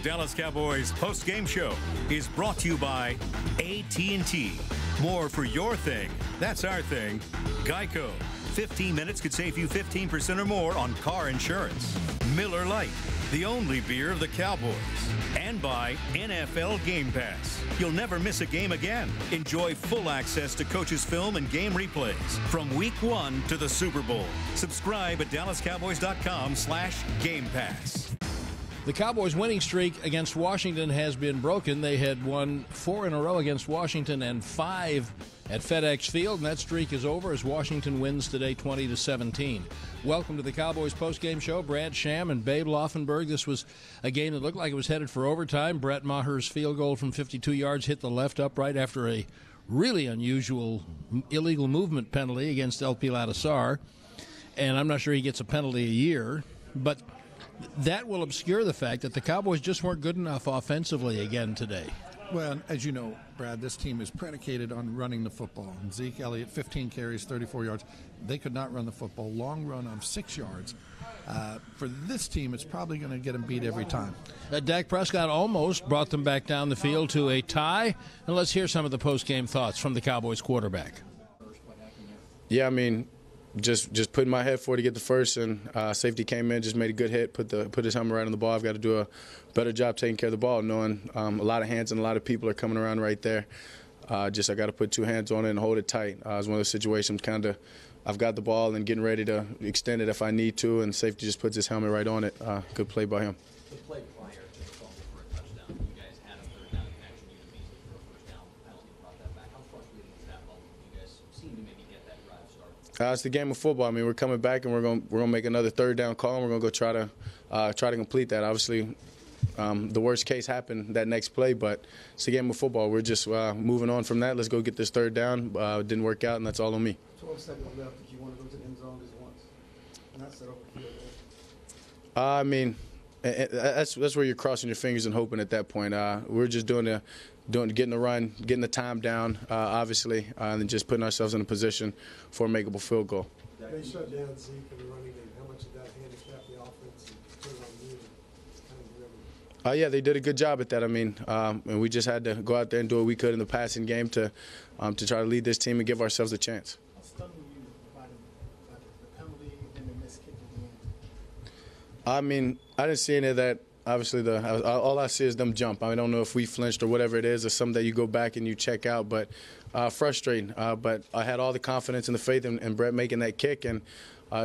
Dallas Cowboys post-game show is brought to you by AT&T. More for your thing. That's our thing. GEICO. 15 minutes could save you 15% or more on car insurance. Miller Lite, the only beer of the Cowboys. And by NFL Game Pass. You'll never miss a game again. Enjoy full access to coaches' film and game replays from Week 1 to the Super Bowl. Subscribe at DallasCowboys.com/Game Pass. The Cowboys' winning streak against Washington has been broken. They had won 4 in a row against Washington and 5 at FedEx Field, and that streak is over as Washington wins today 20-17. Welcome to the Cowboys postgame show. Brad Sham and Babe Laufenberg. This was a game that looked like it was headed for overtime. Brett Maher's field goal from 52 yards hit the left upright after a really unusual illegal movement penalty against LP Ladisar, and I'm not sure he gets a penalty a year, but that will obscure the fact that the Cowboys just weren't good enough offensively again today. Well, as you know, Brad, this team is predicated on running the football. And Zeke Elliott, 15 carries, 34 yards. They could not run the football. Long run of 6 yards. For this team, it's probably going to get them beat every time. Dak Prescott almost brought them back down the field to a tie. And let's hear some of the post-game thoughts from the Cowboys quarterback. Yeah, I mean, just putting my head forward to get the first, and safety came in, just made a good hit, put his helmet right on the ball. I've got to do a better job taking care of the ball, knowing a lot of hands and a lot of people are coming around right there. I got to put 2 hands on it and hold it tight. It's one of those situations I've got the ball and getting ready to extend it if I need to, and safety just puts his helmet right on it. Good play by him. The play prior to the fumble for a touchdown, you guys had a third down connection. You immediately for a first down penalty brought that back. How frustrating is that moment? You guys seem to maybe get that drive started. It's the game of football. I mean, we're coming back and we're gonna make another third down call, and we're gonna go try to complete that. Obviously, the worst case happened that next play, but it's a game of football. We're just moving on from that. Let's go get this third down. It didn't work out, and that's all on me. 12 seconds left. If you want to go to the end zone just once, and that's it over field. I mean, that's where you're crossing your fingers and hoping at that point. We're just getting the run, getting the time down, obviously, and then just putting ourselves in a position for a makeable field goal. They shut down Zeke in the running game. How much did that handicap the offense and put it on you? Yeah, they did a good job at that. I mean, and we just had to go out there and do what we could in the passing game to try to lead this team and give ourselves a chance. How stunned were you by the penalty and the missed kick at the end? I mean, I didn't see any of that. Obviously, all I see is them jump. I don't know if we flinched or whatever it is, or something that you go back and you check out, but frustrating. But I had all the confidence and the faith in Brett making that kick, and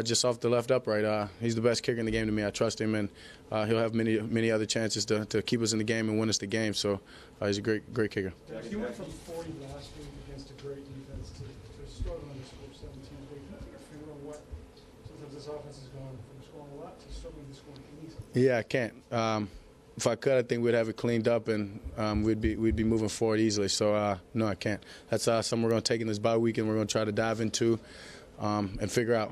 just off the left upright. He's the best kicker in the game to me. I trust him, and he'll have many other chances to keep us in the game and win us the game. So he's a great kicker. You went from 40 last week against a great defense to struggling to score 17. Can you put your finger on what sometimes this offense is going from scoring a lot to struggling to score easily? Yeah, I can't. If I could, I think we'd have it cleaned up and we'd be moving forward easily. So no, I can't. That's something we're going to take in this bye week, and we're going to try to dive into. And figure out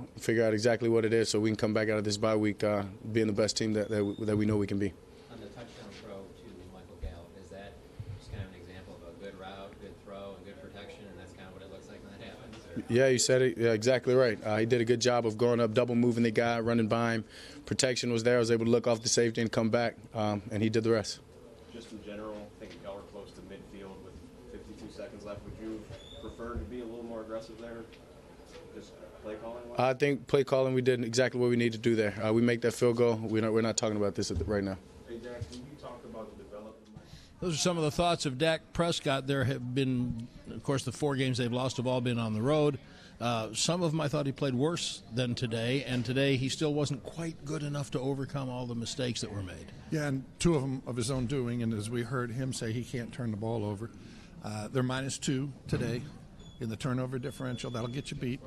exactly what it is, so we can come back out of this bye week being the best team that we know we can be. On the touchdown throw to Michael Gallup, is that just kind of an example of a good route, good throw, and good protection, and that's kind of what it looks like when that happens? Yeah, you said it. Yeah, exactly right. He did a good job of going up, double moving the guy, running by him. Protection was there. I was able to look off the safety and come back, and he did the rest. Just in general, I think y'all were close to midfield with 52 seconds left. Would you prefer to be a little more aggressive there? Just play calling? I think play calling, we did exactly what we need to do there. We make that field goal. We're not talking about this right now. Hey, Dak, can you talk about the development? Those are some of the thoughts of Dak Prescott. There have been, of course, the 4 games they've lost have all been on the road. Some of them I thought he played worse than today, and today he still wasn't quite good enough to overcome all the mistakes that were made. Yeah, and 2 of them of his own doing, and as we heard him say, he can't turn the ball over. They're -2 today in the turnover differential. That'll get you beat.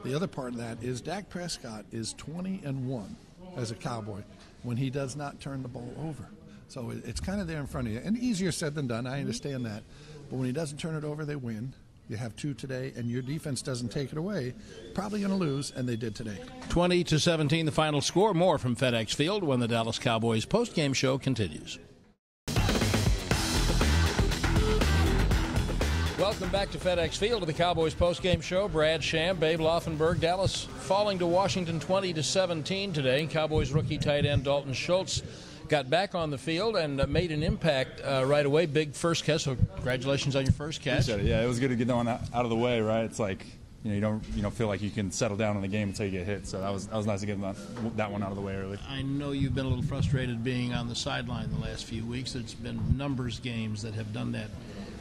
The other part of that is Dak Prescott is 20-1 as a Cowboy when he does not turn the ball over. So it's kind of there in front of you. And easier said than done, I understand that. But when he doesn't turn it over, they win. You have 2 today, and your defense doesn't take it away. Probably going to lose, and they did today. 20-17 the final score. More from FedEx Field when the Dallas Cowboys postgame show continues. Welcome back to FedEx Field to the Cowboys postgame show. Brad Sham, Babe Laufenberg. Dallas falling to Washington 20-17 today. Cowboys rookie tight end Dustin Schultz got back on the field and made an impact right away. Big first catch, so congratulations on your first catch. Appreciate it. Yeah, it was good to get that one out of the way, right? It's like, you don't feel like you can settle down in the game until you get hit. So that was nice to get that one out of the way early. I know you've been a little frustrated being on the sideline the last few weeks. There's been numbers games that have done that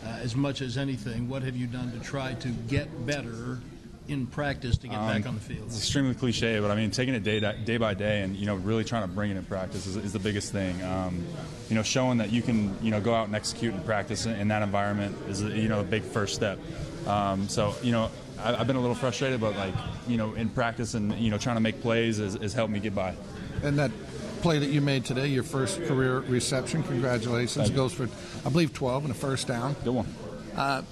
as much as anything. What have you done to try to get better in practice to get back on the field? It's extremely cliche, but I mean, taking it day by day and really trying to bring it in practice is the biggest thing. Showing that you can go out and execute in practice in that environment is a big first step. I've been a little frustrated, but in practice and trying to make plays has helped me get by. And that play that you made today, your first career reception, congratulations, goes for, I believe, 12 and a first down. Good one.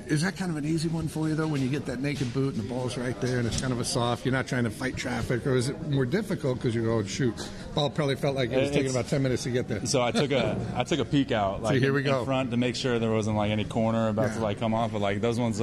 Is that kind of an easy one for you, though, when you get that naked boot and the ball's right there and it's kind of a soft, you're not trying to fight traffic, or is it more difficult because you go, shoot, ball probably felt like it was taking about 10 minutes to get there? So I took a peek out in front to make sure there wasn't any corner about to come off, but those ones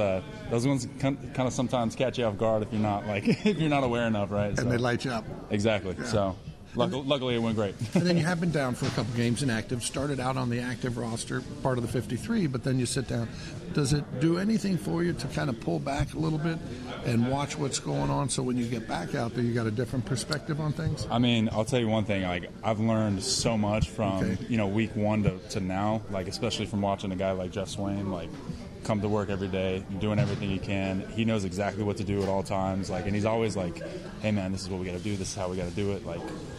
kind of sometimes catch you off guard if you're not if you're not aware enough, right? And they light you up. Exactly. Yeah. So luckily it went great. And then you have been down for a couple games inactive, started out on the active roster, part of the 53, but then you sit down. Does it do anything for you to kind of pull back a little bit and watch what's going on, so when you get back out there you got a different perspective on things? I mean, I'll tell you one thing, I've learned so much from week one to now, especially from watching a guy like Jeff Swain come to work every day, doing everything he can. He knows exactly what to do at all times, and he's always hey man, this is what we got to do, this is how we got to do it,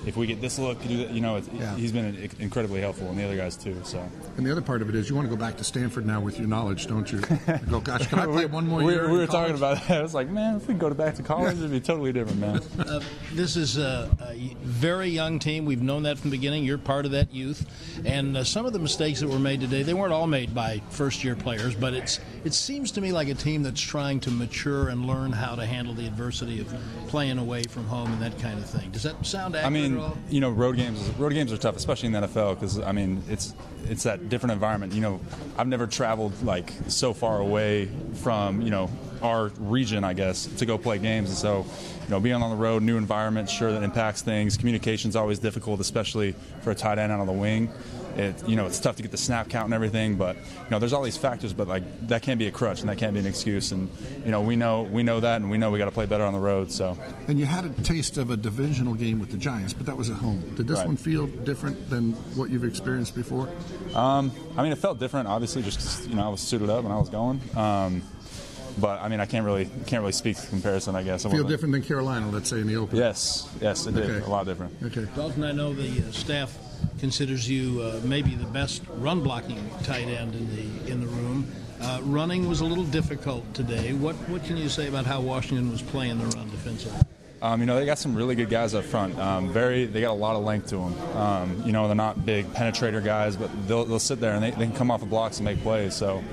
if we get this look, do that. He's been incredibly helpful, and the other guys too. So. And the other part of it is you want to go back to Stanford now with your knowledge, don't you? You go, gosh, can I play one more year? We were talking about that. I was like, man, if we go back to college, it'd be totally different, man. This is a very young team. We've known that from the beginning. You're part of that youth, and some of the mistakes that were made today, they weren't all made by first-year players, but it seems to me like a team that's trying to mature and learn how to handle the adversity of playing away from home and that kind of thing. Does that sound accurate at all? Road games are tough, especially in the NFL, because it's that different environment. I've never traveled so far away from our region, I guess, to go play games, and so being on the road, new environment, sure, that impacts things. Communication's always difficult, especially for a tight end out on the wing. It's tough to get the snap count and everything, but there's all these factors, but that can't be a crutch and that can't be an excuse, and we know that, and we know we got to play better on the road. So. And you had a taste of a divisional game with the Giants, but that was at home. Did this one feel different than what you've experienced before? It felt different, obviously, just because I was suited up and I was going. But I can't really speak to comparison, I guess. Feel different than Carolina, let's say, in the open. Yes, it did. A lot different. Okay. Dalton, I know the staff considers you maybe the best run blocking tight end in the room. Running was a little difficult today. What can you say about how Washington was playing the run defensively? They got some really good guys up front. They got a lot of length to them. They're not big penetrator guys, but they'll sit there and they can come off the blocks and make plays. So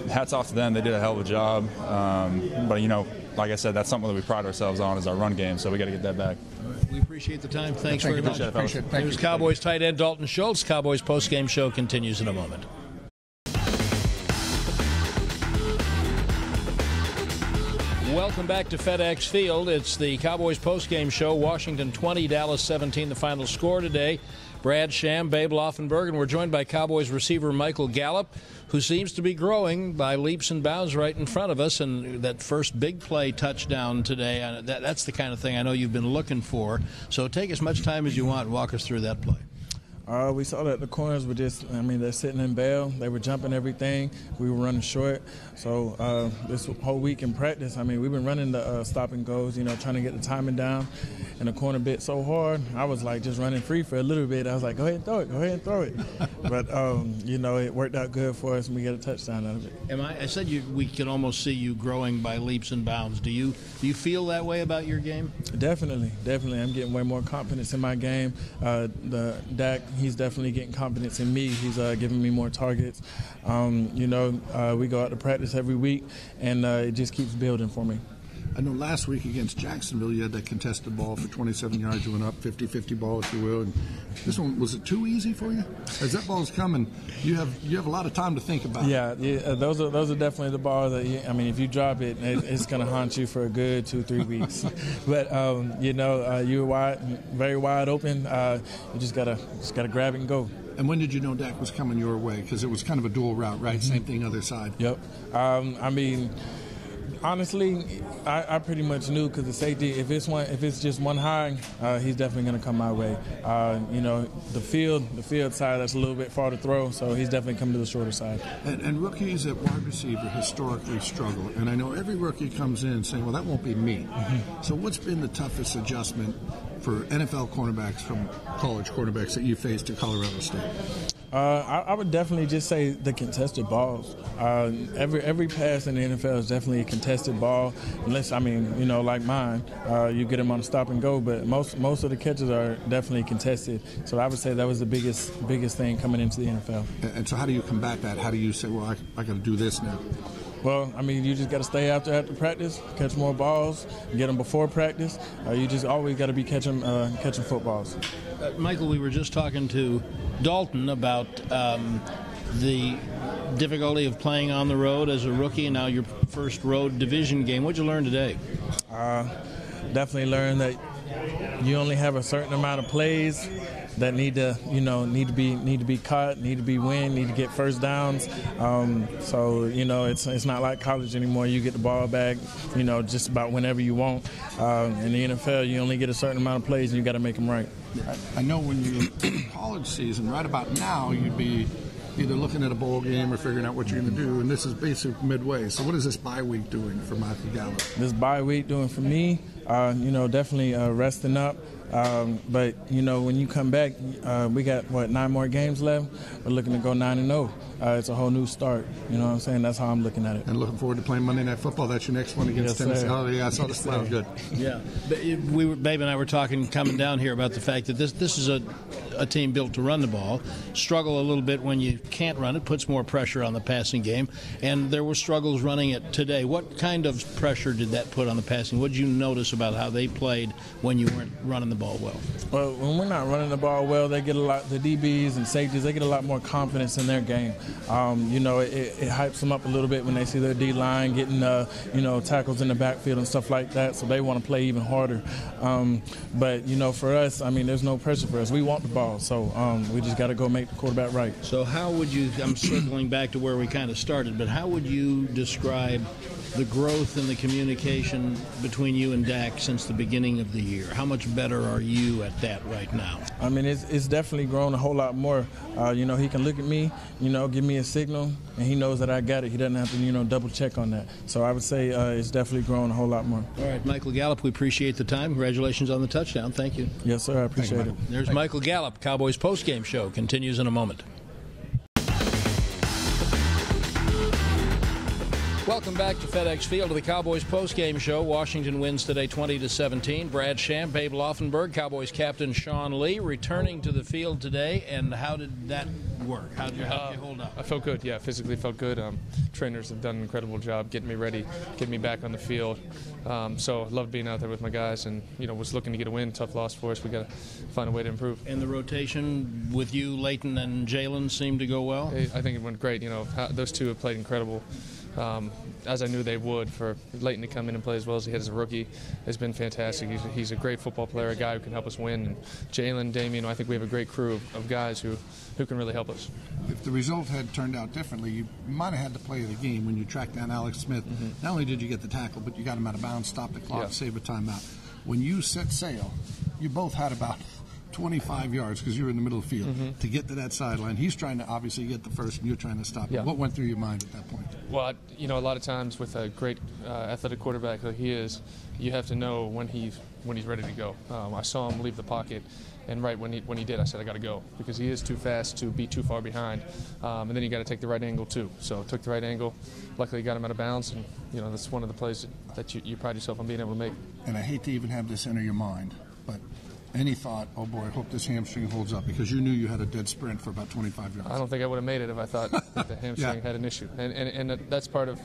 hats off to them. They did a hell of a job. But like I said, that's something that we pride ourselves on, is our run game. So we got to get that back. We appreciate the time. Thanks very much. Appreciate it. There's Cowboys tight end Dalton Schultz. Cowboys postgame show continues in a moment. Welcome back to FedEx Field. It's the Cowboys postgame show. Washington 20, Dallas 17, the final score today. Brad, Sham, Babe Laufenberg, and we're joined by Cowboys receiver Michael Gallup, who seems to be growing by leaps and bounds right in front of us. And that first big play touchdown today, that's the kind of thing I know you've been looking for. So take as much time as you want and walk us through that play. We saw that the corners were they're sitting in bail. They were jumping everything. We were running short. So this whole week in practice, we've been running the stop and goes, trying to get the timing down. And the corner bit so hard, I was just running free for a little bit. I was like, go ahead and throw it. But, it worked out good for us, and we got a touchdown out of it. I said we can almost see you growing by leaps and bounds. Do you feel that way about your game? Definitely. I'm getting way more confidence in my game. Dak, he's definitely getting confidence in me. He's giving me more targets. We go out to practice every week, and it just keeps building for me. I know last week against Jacksonville, you had that contested ball for 27 yards. You went up 50-50 ball, if you will. And this one, was it too easy for you? As that ball's coming, you have a lot of time to think about it. Yeah, those are definitely the balls that if you drop it, it's going to haunt you for a good 2-3 weeks. But you're very wide open. You just gotta grab it and go. And when did you know Dak was coming your way? Because it was kind of a dual route, right? Same thing, other side. Yep. Honestly, I pretty much knew because the safety, if it's just one high, he's definitely going to come my way. The field side, that's a little bit far to throw, so he's definitely coming to the shorter side. And rookies at wide receiver historically struggle. And I know every rookie comes in saying, well, that won't be me. Mm-hmm. So what's been the toughest adjustment for NFL cornerbacks from college quarterbacks that you faced at Colorado State? I would definitely just say the contested balls. Every pass in the NFL is definitely a contested ball, unless like mine, you get them on a stop and go. But most of the catches are definitely contested. So I would say that was the biggest thing coming into the NFL. And so how do you combat that? How do you say, well, I got to do this now? Well, you just got to stay after practice, catch more balls, get them before practice. You just always got to be catching footballs. Michael, we were just talking to Dalton about the difficulty of playing on the road as a rookie, and now your first road division game. What'd you learn today? Definitely learned that you only have a certain amount of plays that need to be caught, need to be win, need to get first downs. It's not like college anymore. You get the ball back, just about whenever you want. In the NFL, you only get a certain amount of plays, and you got to make them right. I know when you're in college season, right about now, you'd be either looking at a bowl game or figuring out what you're going to do, and this is basically midway. So what is this bye week doing for Michael Gallup? This bye week doing for me, definitely resting up. But when you come back, we got 9 more games left. We're looking to go 9-0. It's a whole new start. You know what I'm saying? That's how I'm looking at it. And looking forward to playing Monday Night Football. That's your next one against Tennessee. Sir. Oh yeah, I saw the smile. Good. Yeah, Babe and I were talking coming down here about the fact that this is a team built to run the ball. Struggle a little bit when you can't run it. Puts more pressure on the passing game. And there were struggles running it today. What kind of pressure did that put on the passing? What did you notice about how they played when you weren't running the ball well? Well, when we're not running the ball well, they get a lot. The DBs and safeties, they get a lot more confidence in their game. It hypes them up a little bit when they see their D line getting tackles in the backfield and stuff like that. So they want to play even harder. But for us, there's no pressure for us. We want the ball, so we just got to go make the quarterback right. So how would you? I'm circling back to where we kind of started, but how would you describe the growth in the communication between you and Dak since the beginning of the year? How much better are you at that right now? It's definitely grown a whole lot more. He can look at me, give me a signal, and he knows that I got it. He doesn't have to, double check on that. So I would say it's definitely grown a whole lot more. All right, Michael Gallup, we appreciate the time. Congratulations on the touchdown. Thank you. Yes, sir. I appreciate it. There's Michael Gallup. Cowboys postgame show continues in a moment. Welcome back to FedEx Field to the Cowboys postgame show. Washington wins today 20-17. Brad Sham, Babe Laufenberg, Cowboys captain Sean Lee returning to the field today. And how did that work? How did you hold up? I felt good. Yeah, physically felt good. Trainers have done an incredible job getting me ready, getting me back on the field. So I loved being out there with my guys, and was looking to get a win. Tough loss for us. We got to find a way to improve. And the rotation with you, Leighton and Jalen, seemed to go well. I think it went great. Those two have played incredible. As I knew they would. For Leighton to come in and play as well as he had as a rookie has been fantastic. He's a great football player, a guy who can help us win. And Jalen, Damian, I think we have a great crew of guys who can really help us. If the result had turned out differently, you might have had to play the game when you tracked down Alex Smith. Mm-hmm. Not only did you get the tackle, but you got him out of bounds, stopped the clock, save a timeout. When you set sail, you both had about 25 yards, because you were in the middle of the field, to get to that sideline. He's trying to obviously get the first, and you're trying to stop him. What went through your mind at that point? Well, a lot of times with a great athletic quarterback like he is, you have to know when he's ready to go. I saw him leave the pocket, and right when he did, I said I got to go, because he is too fast to be too far behind. And then you got to take the right angle too. So took the right angle. Luckily, got him out of bounds, and that's one of the plays that you pride yourself on being able to make. And I hate to even have this enter your mind, but Any thought, oh boy, I hope this hamstring holds up, because you knew you had a dead sprint for about 25 yards? I don't think I would have made it if I thought that the hamstring had an issue. And that's part of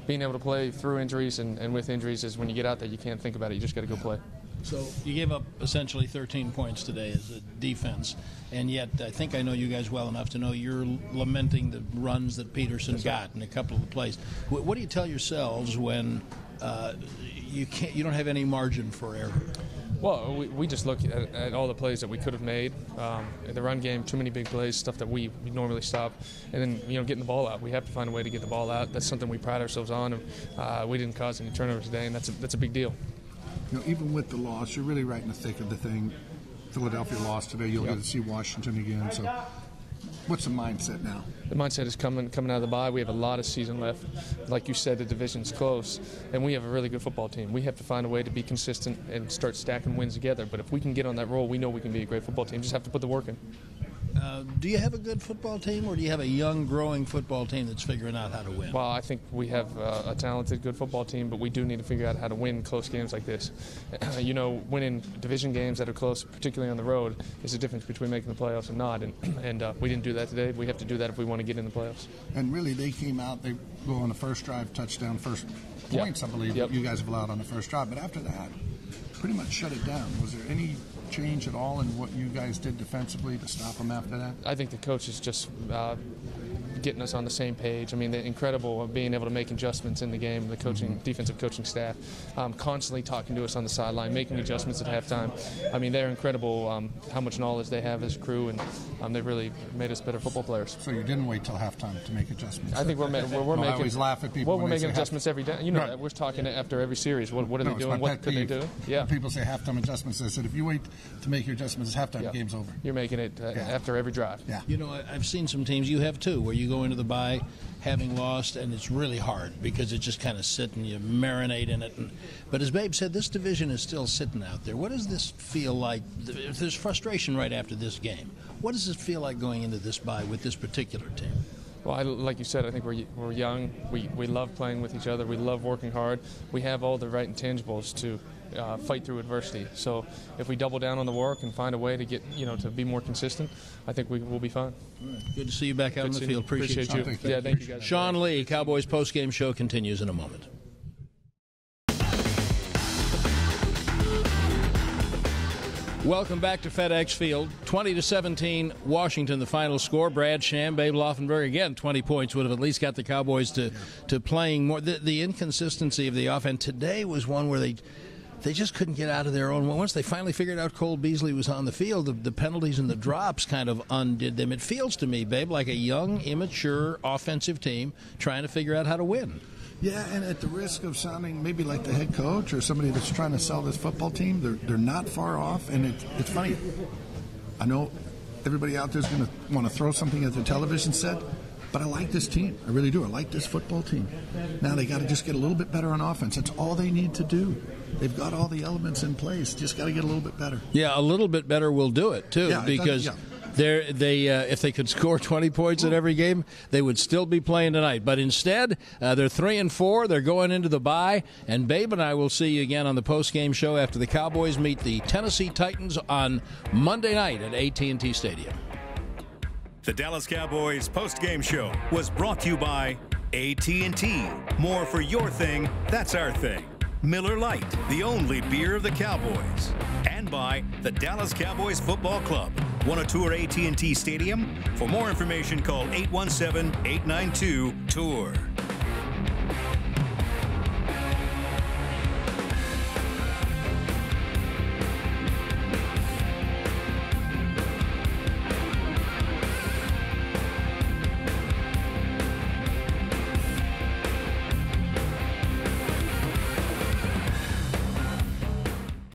being able to play through injuries and with injuries is when you get out there, you can't think about it. You just got to go play. So you gave up essentially 13 points today as a defense, and yet I think I know you guys well enough to know you're lamenting the runs that Peterson got in a couple of the plays. What do you tell yourselves when you don't have any margin for error? Well, we just look at all the plays that we could have made. In the run game, too many big plays, stuff that we normally stop. And then, getting the ball out. We have to find a way to get the ball out. That's something we pride ourselves on. And, we didn't cause any turnovers today, and that's a big deal. Even with the loss, you're really right in the thick of the thing. Philadelphia lost today. You'll get to see Washington again. So what's the mindset now? The mindset is coming out of the bye. We have a lot of season left. Like you said, the division's close, and we have a really good football team. We have to find a way to be consistent and start stacking wins together. But if we can get on that roll, we know we can be a great football team. Just have to put the work in. Do you have a good football team, or do you have a young, growing football team that's figuring out how to win? Well, I think we have a talented, good football team, but we do need to figure out how to win close games like this. Winning division games that are close, particularly on the road, is the difference between making the playoffs and not. And we didn't do that today. We have to do that if we want to get in the playoffs. And really, they came out, they go on the first drive, touchdown, first points, I believe, that you guys have allowed on the first drive. But after that, pretty much shut it down. Was there any change at all in what you guys did defensively to stop them after that? I think the coach is just getting us on the same page. I mean, they're incredible being able to make adjustments in the game. The coaching, defensive coaching staff, constantly talking to us on the sideline, making adjustments at halftime. I mean, they're incredible. How much knowledge they have as a crew, and they've really made us better football players. So you didn't wait till halftime to make adjustments? I think we're making. I always laugh at people. Well, we're making adjustments every day. That. We're talking after every series. What are they doing? What could they do? Yeah. People say halftime adjustments. I said if you wait to make your adjustments, halftime, game's over. You're making it after every drive. Yeah. I've seen some teams, you have too, where you go into the bye having lost, and it's really hard because it just kind of sit and you marinate in it. But as Babe said, this division is still sitting out there. What does this feel like? If there's frustration right after this game, what does it feel like going into this bye with this particular team? Well, like you said, I think we're young. We love playing with each other. We love working hard. We have all the right intangibles to fight through adversity. So if we double down on the work and find a way to get, to be more consistent, I think we'll be fine. Right. Good to see you back out in the field. Appreciate you. Thank you guys. Sean Lee, Cowboys postgame show continues in a moment. Welcome back to FedEx Field. 20-17, Washington, the final score. Brad, Sham, Babe Laufenberg, again, 20 points would have at least got the Cowboys to playing more. The inconsistency of the offense today was one where they just couldn't get out of their own. Once they finally figured out Cole Beasley was on the field, the penalties and the drops kind of undid them. It feels to me, Babe, like a young, immature offensive team trying to figure out how to win. Yeah, and at the risk of sounding maybe like the head coach or somebody that's trying to sell this football team, they're not far off. And it's funny. I know everybody out there is going to want to throw something at the television set, but I like this team. I really do. I like this football team. Now they got to just get a little bit better on offense. That's all they need to do. They've got all the elements in place. Just got to get a little bit better. Yeah, a little bit better will do it, too, because if they could score 20 points in every game, they would still be playing tonight. But instead, they're 3-4. They're going into the bye. And Babe and I will see you again on the post-game show after the Cowboys meet the Tennessee Titans on Monday night at AT&T Stadium. The Dallas Cowboys post-game show was brought to you by AT&T. More for your thing, that's our thing. Miller Lite, the only beer of the Cowboys. And by the Dallas Cowboys Football Club. Want to tour AT&T Stadium? For more information, call 817-892-TOUR.